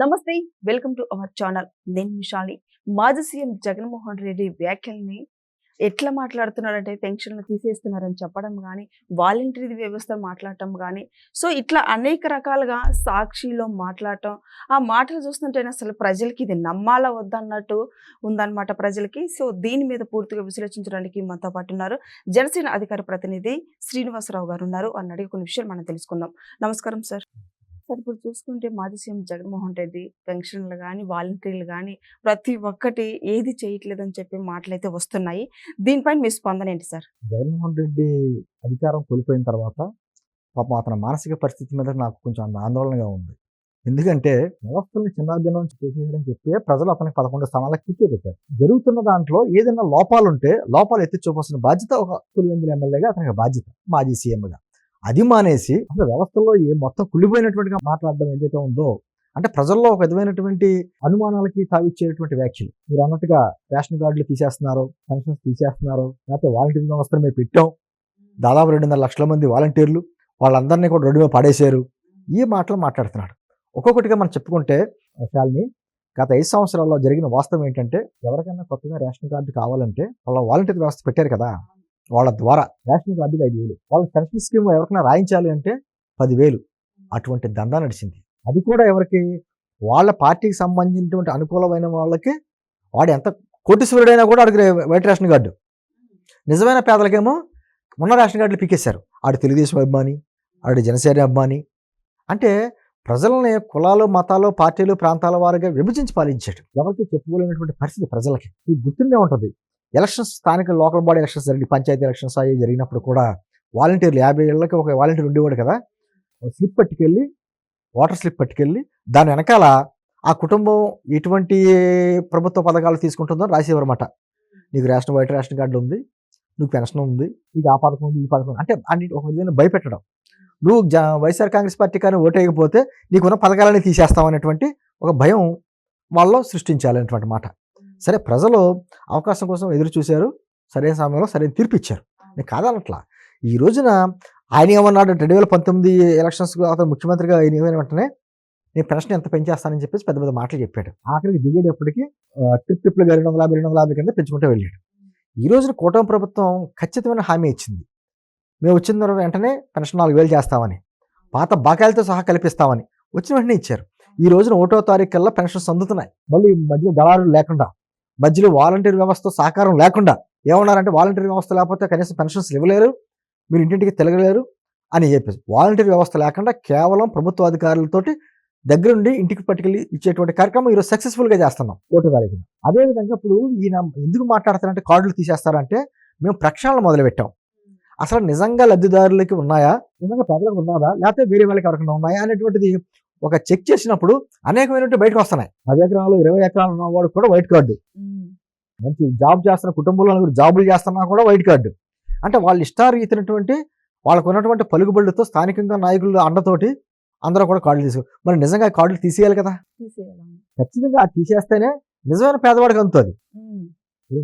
నమస్తే. Welcome to our channel. నేను విశాలి. మాజీ సీఎం జగన్మోహన్ రెడ్డి వ్యాఖ్యల్ని ఎట్లా మాట్లాడుతున్నారంటే పెన్షన్లు తీసేస్తున్నారని చెప్పడం గానీ, వాలంటరీ వ్యవస్థ మాట్లాడటం గానీ, సో ఇట్లా అనేక రకాలుగా సాక్షిలో మాట్లాడటం, ఆ మాటలు చూస్తుంటేనే అసలు ప్రజలకి ఇది నమ్మాలా వద్దా అన్నట్టు ఉందన్నమాట ప్రజలకి. సో దీని మీద పూర్తిగా విశ్లేషించడానికి మనతో పాటు ఉన్నారు. జనసేన అధికార ప్రతినిధి శ్రీనివాసరావు గారు ఉన్నారు. వారిని అడిగి కొన్ని విషయాలు మనం తెలుసుకుందాం. నమస్కారం సార్. సార్ ఇప్పుడు చూసుకుంటే మాజీ సీఎం జగన్మోహన్ రెడ్డి పెన్షన్లు గానీ, వాలంటీర్లు గానీ ప్రతి ఒక్కటి ఏది చేయట్లేదని చెప్పి మాటలైతే వస్తున్నాయి. దీనిపైన మీ స్పందన ఏంటి సార్? జగన్మోహన్ రెడ్డి అధికారం కోల్పోయిన తర్వాత పాపం అతని మానసిక పరిస్థితి మీద నాకు కొంచెం ఆందోళనగా ఉంది. ఎందుకంటే వ్యవస్థల్ని చిన్నాభిన్నం చేసేయడం చెప్పి ప్రజలు అతనికి 11 స్థానాలకు కూర్చోబెట్టారు. జరుగుతున్న దాంట్లో ఏదైనా లోపాలుంటే లోపాలు ఎత్తి చూపాల్సిన బాధ్యత ఒక పులివెందుల ఎమ్మెల్యేగా అతనికి బాధ్యత, మాజీ సీఎంగా. అది మానేసి అసలు వ్యవస్థలో మొత్తం కుళ్ళిపోయినటువంటిగా మాట్లాడడం ఏదైతే ఉందో, అంటే ప్రజల్లో ఒక విధమైనటువంటి అనుమానాలకి తావిచ్చేటువంటి వ్యాఖ్యలు. మీరు అన్నట్టుగా రేషన్ కార్డులు తీసేస్తున్నారు, పెన్షన్స్ తీసేస్తున్నారు, లేకపోతే వాలంటీర్ వ్యవస్థను మేము పెట్టాం, దాదాపు 2.5 లక్షల మంది వాలంటీర్లు, వాళ్ళందరినీ కూడా రోడ్డు మీద పడేశారు, ఈ మాటలు మాట్లాడుతున్నాడు. ఒక్కొక్కటిగా మనం చెప్పుకుంటే విషయాల్ని గత 5 సంవత్సరాల్లో జరిగిన వాస్తవం ఏంటంటే, ఎవరికైనా కొత్తగా రేషన్ కార్డు కావాలంటే వాళ్ళ వాలంటీర్ వ్యవస్థ పెట్టారు కదా, వాళ్ళ ద్వారా రేషన్ కార్డుకి 5,000, వాళ్ళ పెన్షన్ స్కీమ్ ఎవరికైనా రాయించాలి అంటే 10,000. అటువంటి దందా నడిచింది. అది కూడా ఎవరికి? వాళ్ళ పార్టీకి సంబంధించినటువంటి అనుకూలమైన వాళ్ళకి. వాడు ఎంత కోటీశ్వరుడైనా కూడా అడిగే వైట్ రేషన్ కార్డు. నిజమైన పేదలకేమో ఉన్న రేషన్ కార్డులు పీకేశారు. ఆడు తెలుగుదేశం అభిమాని, ఆడు జనసేన అభిమాని. అంటే ప్రజలని కులాలు, మతాలు, పార్టీలు, ప్రాంతాల వారిగా విభజించి పాలించాడు. ఎవరికి చెప్పుకోలేనటువంటి పరిస్థితి ప్రజలకి. ఇది గుర్తుండే ఉంటుంది. ఎలక్షన్స్, స్థానిక లోకల్ బాడీ ఎలక్షన్స్ జరిగి, పంచాయతీ ఎలక్షన్స్ అవి జరిగినప్పుడు కూడా వాలంటీర్లు 50 ఏళ్ళకి ఒక వాలంటీర్ ఉండేవాడు కదా, స్లిప్ పట్టుకెళ్ళి, వాటర్ స్లిప్ పట్టుకెళ్ళి దాని వెనకాల ఆ కుటుంబం ఎటువంటి ప్రభుత్వ పథకాలు తీసుకుంటుందో రాసేవారన్నమాట. నీకు వైట్ రేషన్ కార్డు ఉంది, నువ్వు పెన్షన్ ఉంది, నీకు ఆ పథకం ఉంది, ఈ పథకం ఉంది. అంటే అన్ని ఒక విధంగా భయపెట్టడం. నువ్వు వైఎస్ఆర్ కాంగ్రెస్ పార్టీ కానీ ఓటేయకపోతే నీకున్న పథకాలన్నీ తీసేస్తామనేటువంటి ఒక భయం వాళ్ళలో సృష్టించాలనేటువంటి మాట. సరే, ప్రజలు అవకాశం కోసం ఎదురు చూశారు, సరైన సమయంలో సరైన తీర్పు ఇచ్చారు. నేను కాదనట్లా. ఈ రోజున ఆయన ఏమన్నాడు, 2019 ఎలక్షన్స్ అతను ముఖ్యమంత్రిగా ఆయన ఏమైనా వెంటనే నేను పెన్షన్ ఎంత పెంచేస్తానని చెప్పేసి పెద్ద పెద్ద మాటలు చెప్పాడు. ఆఖరికి దిగేటప్పటికి ట్రిప్లు 250 కింద పెంచుకుంటూ వెళ్ళాడు. ఈ రోజున కూటమి ప్రభుత్వం ఖచ్చితమైన హామీ ఇచ్చింది. మేము వచ్చిన తర్వాత వెంటనే పెన్షన్ 4,000 చేస్తామని, పాత బాకాయలతో సహా కల్పిస్తామని వచ్చిన వెంటనే ఇచ్చారు. ఈ రోజున 1వ తారీఖు కల్లా పెన్షన్స్ అందుతున్నాయి. మళ్ళీ మధ్యలో దళారులు లేకుండా, మధ్యలో వాలంటీర్ వ్యవస్థ సహకారం లేకుండా. ఏమన్నారంటే వాలంటీర్ వ్యవస్థ లేకపోతే కనీసం పెన్షన్స్ ఇవ్వలేరు, మీరు ఇంటింటికి తిరగలేరు అని చెప్పేసి. వాలంటీర్ వ్యవస్థ లేకుండా కేవలం ప్రభుత్వ అధికారులతోటి దగ్గరుండి ఇంటికి పట్టుకెళ్ళి ఇచ్చేటువంటి కార్యక్రమం ఈరోజు సక్సెస్ఫుల్గా చేస్తున్నాం 1వ తారీఖున. అదేవిధంగా ఇప్పుడు ఈయన ఎందుకు మాట్లాడతారంటే కార్డులు తీసేస్తారంటే, మేము ప్రక్షాళన మొదలుపెట్టాం. అసలు నిజంగా లబ్ధిదారులకి ఉన్నాయా, నిజంగా ప్రజలకు ఉన్నదా, లేకపోతే వేరే వాళ్ళకి ఎవరికైనా ఉన్నాయా అనేటువంటిది ఒక చెక్ చేసినప్పుడు అనేకమైనటువంటి బయటకు వస్తున్నాయి. 10 ఎకరాలు 20 ఎకరాలు ఉన్నవాడు కూడా వైట్ కార్డు, మంచి జాబ్ చేస్తున్న కుటుంబంలో జాబులు చేస్తున్నా కూడా వైట్ కార్డు. అంటే వాళ్ళు ఇష్టారీతినటువంటి వాళ్ళకు ఉన్నటువంటి పలుకుబడులతో స్థానికంగా నాయకుల అండతోటి అందరూ కూడా కార్డులు మరి నిజంగా కార్డులు తీసేయాలి కదా, ఖచ్చితంగా అది తీసేస్తేనే నిజమైన పేదవాడికి అందుతుంది.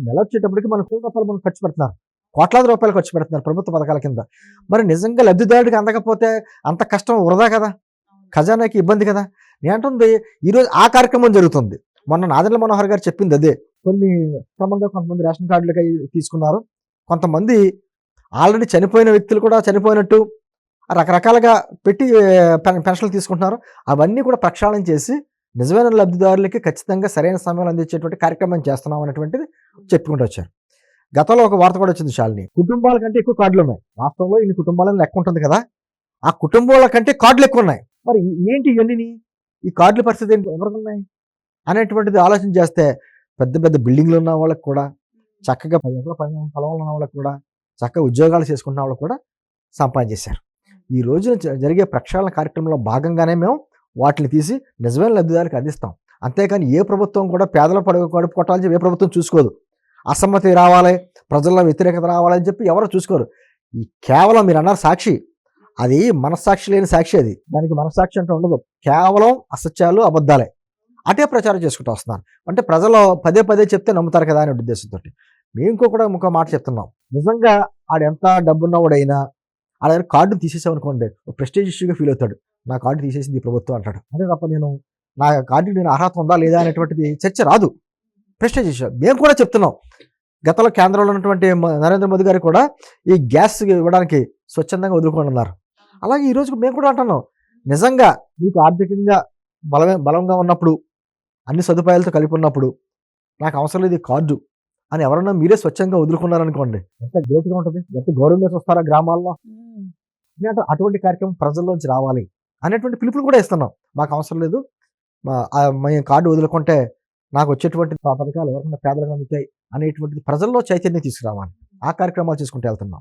నెల వచ్చేటప్పటికి మన కోట్ల రూపాయలు మనం ఖర్చు పెడుతున్నారు, కోట్లాది రూపాయలు ఖర్చు పెడుతున్నారు ప్రభుత్వ పథకాల కింద. మరి నిజంగా లబ్ధిదారుడికి అందకపోతే అంత కష్టం వృధా కదా, ఖజానాకి ఇబ్బంది కదా. నేను అంటుంది ఈరోజు ఆ కార్యక్రమం జరుగుతుంది. మొన్న నాదెండ్ల మనోహర్ గారు చెప్పింది అదే. కొన్ని క్రమంగా కొంతమంది రేషన్ కార్డులకి తీసుకున్నారు, కొంతమంది ఆల్రెడీ చనిపోయిన వ్యక్తులు కూడా చనిపోయినట్టు రకరకాలుగా పెట్టి పెన్షన్లు తీసుకుంటున్నారు. అవన్నీ కూడా ప్రక్షాళన చేసి నిజమైన లబ్ధిదారులకి ఖచ్చితంగా సరైన సమయంలో అందించేటువంటి కార్యక్రమం చేస్తున్నాం అనేటువంటిది చెప్పుకుంటూ వచ్చారు. గతంలో ఒక వార్త కూడా వచ్చింది శాలిని, కుటుంబాల కంటే ఎక్కువ కార్డులు ఉన్నాయి రాష్ట్రంలో. ఇన్ని కుటుంబాలను లెక్క ఉంటుంది కదా, ఆ కుటుంబాల కంటే కార్డులు ఎక్కువ ఉన్నాయి. మరి ఏంటి ఇవన్నీ, ఈ కార్డుల పరిస్థితి ఏంటి, ఎవరికి ఉన్నాయి అనేటువంటిది ఆలోచన చేస్తే పెద్ద పెద్ద బిల్డింగ్లు ఉన్న వాళ్ళకి కూడా, చక్కగా 10 ఎకరాల పైన పొలంలో ఉన్న వాళ్ళకి కూడా, చక్కగా ఉద్యోగాలు చేసుకుంటున్న వాళ్ళకి కూడా సంపాదించేశారు. ఈ రోజున జరిగే ప్రక్షాళన కార్యక్రమంలో భాగంగానే మేము వాటిని తీసి నిజమైన లబ్ధిదారులకు అందిస్తాం. అంతేకాని ఏ ప్రభుత్వం కూడా పేదల కడుపు కొట్టాలని చెప్పి ఏ ప్రభుత్వం చూసుకోదు. అసమ్మతి రావాలి, ప్రజల్లో వ్యతిరేకత రావాలని చెప్పి ఎవరు చూసుకోరు. ఈ కేవలం మీరు అన్నారు సాక్షి, అది మనస్సాక్షి లేని సాక్షి. అది దానికి మనస్సాక్షి అంటే ఉండదు, కేవలం అసత్యాలు అబద్ధాలే అటే ప్రచారం చేసుకుంటూ వస్తున్నారు. అంటే ప్రజలు పదే పదే చెప్తే నమ్ముతారు కదా అనే ఉద్దేశంతో మేము కూడా ఇంకో మాట చెప్తున్నాం. నిజంగా ఆడెంత డబ్బున్నవాడైనా ఆడ కార్డు తీసేసామనుకోండి, ప్రెస్టేజ్ ఇష్యూగా ఫీల్ అవుతాడు. నా కార్డు తీసేసింది ఈ ప్రభుత్వం అంటాడు. అదే తప్ప నేను నా కార్డుకి నేను అర్హత ఉందా లేదా అనేటువంటిది చర్చ రాదు. Prestige issue. మేము కూడా చెప్తున్నాం. గతంలో కేంద్రంలో ఉన్నటువంటి నరేంద్ర మోదీ గారు కూడా ఈ గ్యాస్ ఇవ్వడానికి స్వచ్ఛందంగా వదులుకోనున్నారు. అలాగే ఈ రోజు మేము కూడా అంటున్నాం, నిజంగా మీకు ఆర్థికంగా బలంగా ఉన్నప్పుడు, అన్ని సదుపాయాలతో కలిపి ఉన్నప్పుడు, నాకు అవసరం లేదు ఈ కార్డు అని ఎవరన్నా మీరే స్వచ్ఛంగా వదులుకున్నారనుకోండి, ఎంత గ్రేట్గా ఉంటుంది, ఎంత గౌరవంగా చూస్తారా గ్రామాల్లో. ఎందుకంటే అటువంటి కార్యక్రమం ప్రజల్లోంచి రావాలి అనేటువంటి పిలుపులు కూడా ఇస్తున్నాం. మాకు అవసరం లేదు, మేము కార్డు వదులుకుంటే నాకు వచ్చేటువంటి పథకాలు ఎవరికైనా పేదలకు అందుతాయి అనేటువంటిది ప్రజల్లో చైతన్యం తీసుకురావాలి. ఆ కార్యక్రమాలు చేసుకుంటూ వెళ్తున్నాం.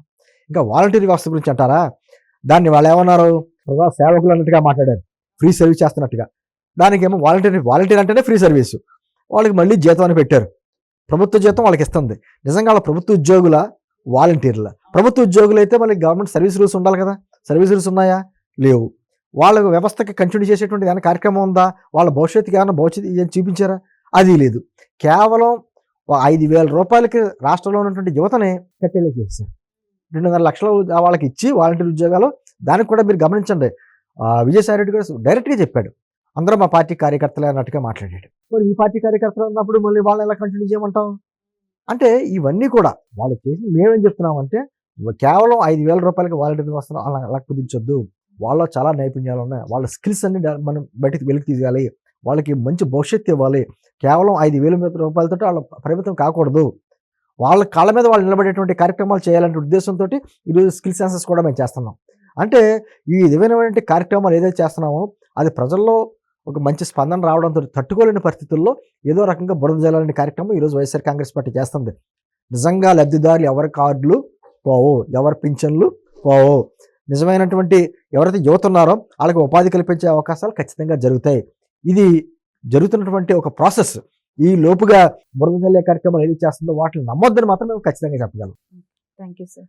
ఇంకా వాలంటీర్ వ్యవస్థ గురించి అంటారా, దాన్ని వాళ్ళు ఏమన్నారు, ప్రజా సేవకులు అన్నట్టుగా మాట్లాడారు, ఫ్రీ సర్వీస్ చేస్తున్నట్టుగా. దానికి ఏమో వాలంటీర్ అంటేనే ఫ్రీ సర్వీసు, వాళ్ళకి మళ్ళీ జీతం అని పెట్టారు. ప్రభుత్వ జీతం వాళ్ళకి ఇస్తుంది. నిజంగా వాళ్ళ ప్రభుత్వ ఉద్యోగుల వాలంటీర్ల, ప్రభుత్వ ఉద్యోగులు అయితే మళ్ళీ గవర్నమెంట్ సర్వీస్ రూల్స్ ఉండాలి కదా. సర్వీస్ రూల్స్ ఉన్నాయా? లేవు. వాళ్ళ వ్యవస్థకి కంటిన్యూ చేసేటువంటి ఏమైనా కార్యక్రమం ఉందా? వాళ్ళ భవిష్యత్తుకి ఏమైనా భవిష్యత్తు ఏం చూపించారా? అది లేదు. కేవలం 5,000 రూపాయలకి రాష్ట్రంలో ఉన్నటువంటి యువతని కట్టేలే చేశారు. 2.5 లక్షలు వాళ్ళకి ఇచ్చి వాలంటీర్ ఉద్యోగాలు. దానికి కూడా మీరు గమనించండి, విజయసాయి రెడ్డి గారు డైరెక్ట్గా చెప్పాడు, అందరూ మా పార్టీ కార్యకర్తలే అన్నట్టుగా మాట్లాడాడు. మరి ఈ పార్టీ కార్యకర్తలు అన్నప్పుడు మళ్ళీ వాళ్ళని ఎలా కంటిన్యూ చేయమంటాం? అంటే ఇవన్నీ కూడా వాళ్ళు చేసి మేమేం చెప్తున్నామంటే, కేవలం 5,000 రూపాయలకి వాలంటీర్ వస్తున్నాం అలా కుదించొద్దు. వాళ్ళలో చాలా నైపుణ్యాలు ఉన్నాయి. వాళ్ళ స్కిల్స్ అన్ని మనం బయటకు వెలికి తీయాలి. వాళ్ళకి మంచి భవిష్యత్తు ఇవ్వాలి. కేవలం 5,000 రూపాయలతో వాళ్ళ పరిమితం కాకూడదు. వాళ్ళ కాళ్ళ మీద వాళ్ళు నిలబడేటువంటి కార్యక్రమాలు చేయాలనే ఉద్దేశంతో ఈరోజు స్కిల్ సెన్సెస్ కూడా మేము చేస్తున్నాం. అంటే ఈ విధమైనటువంటి కార్యక్రమాలు ఏదైతే చేస్తున్నామో అది ప్రజల్లో ఒక మంచి స్పందన రావడంతో తట్టుకోలేని పరిస్థితుల్లో ఏదో రకంగా బురద జల్లాలనే కార్యక్రమం ఈరోజు వైఎస్ఆర్ కాంగ్రెస్ పార్టీ చేస్తుంది. నిజంగా లబ్ధిదారులు ఎవరి కార్డులు పోవు, ఎవరి పింఛన్లు పోవు. నిజమైనటువంటి ఎవరైతే యువత ఉన్నారో వాళ్ళకి ఉపాధి కల్పించే అవకాశాలు ఖచ్చితంగా జరుగుతాయి. ఇది జరుగుతున్నటువంటి ఒక ప్రాసెస్. ఈ లోపుగా బురద జల్లే కార్యక్రమాలు ఏది చేస్తుందో వాటిని నమ్మొద్దని మాత్రం మేము ఖచ్చితంగా చెప్పగలం. Thank you sir.